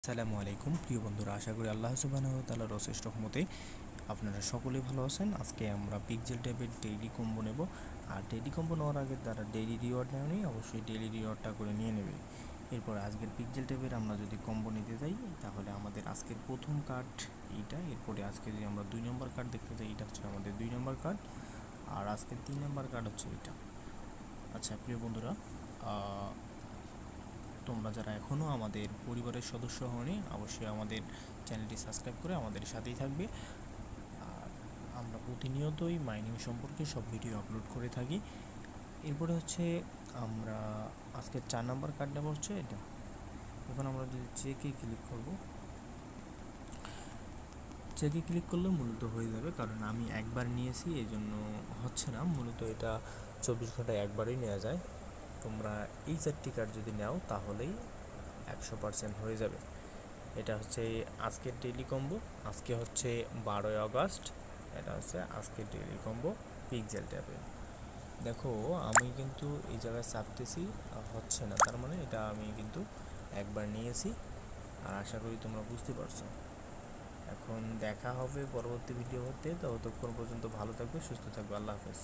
আসসালামু আলাইকুম প্রিয় বন্ধুরা, আশা করি আল্লাহ সুবহানাহু ওয়া তাআলার অশেষ রহমতে আপনারা সকলেই ভালো আছেন। আজকে আমরা পিক্সেল ট্যাবের ডেইলি কম্বো নেব। আর ডেইলি কম্বো নেওয়ার আগে যারা ডেইলি রিওয়ার্ড নেয়নি অবশ্যই ডেইলি রিওয়ার্ডটা করে নিয়ে নেবে। এরপর আজকের পিক্সেল ট্যাবের আমরা যদি কম্বো নিতে যাই তাহলে আমাদের আজকের প্রথম কার্ড এইটা। এরপরে আজকে যদি আমরা 2 নম্বর কার্ড দেখতে যাই, এটা হচ্ছে আমাদের 2 নম্বর কার্ড। আর আজকের 3 নম্বর কার্ড হচ্ছে এটা। আচ্ছা প্রিয় বন্ধুরা, তোমরা যারা এখনও আমাদের পরিবারের সদস্য হওনি অবশ্যই আমাদের চ্যানেলটি সাবস্ক্রাইব করে আমাদের সাথেই থাকবে। আর আমরা প্রতিনিয়তই মাইনিং সম্পর্কে সব ভিডিও আপলোড করে থাকি। এরপরে হচ্ছে আমরা আজকের 4 নম্বর কার্ড নেব হচ্ছে এটা। এখন আমরা যদি চেকে ক্লিক করব, চেকে ক্লিক করলে মূলত হয়ে যাবে, কারণ আমি একবার নিয়েছি এই জন্য হচ্ছে না। মূলত এটা 24 ঘন্টায় একবারই নেওয়া যায়। তোমরা এই 4টি কার্ড যদি নাও তাহলেই 100% হয়ে যাবে। এটা হচ্ছে আজকের ডেইলি কম্বো। আজকে হচ্ছে 12ই আগস্ট। এটা হচ্ছে আজকের ডেইলি কম্বো পিক্সেল ট্যাবে। দেখো আমি কিন্তু এই জায়গায় চাপতেছি, হচ্ছে না, তার মানে এটা আমি কিন্তু একবার নিয়েছি। আর আশা করি তোমরা বুঝতে পারছো। এখন দেখা হবে পরবর্তী ভিডিও হতে, ততক্ষণ পর্যন্ত ভালো থাকবে, সুস্থ থাকবে, আল্লাহ হাফেজ।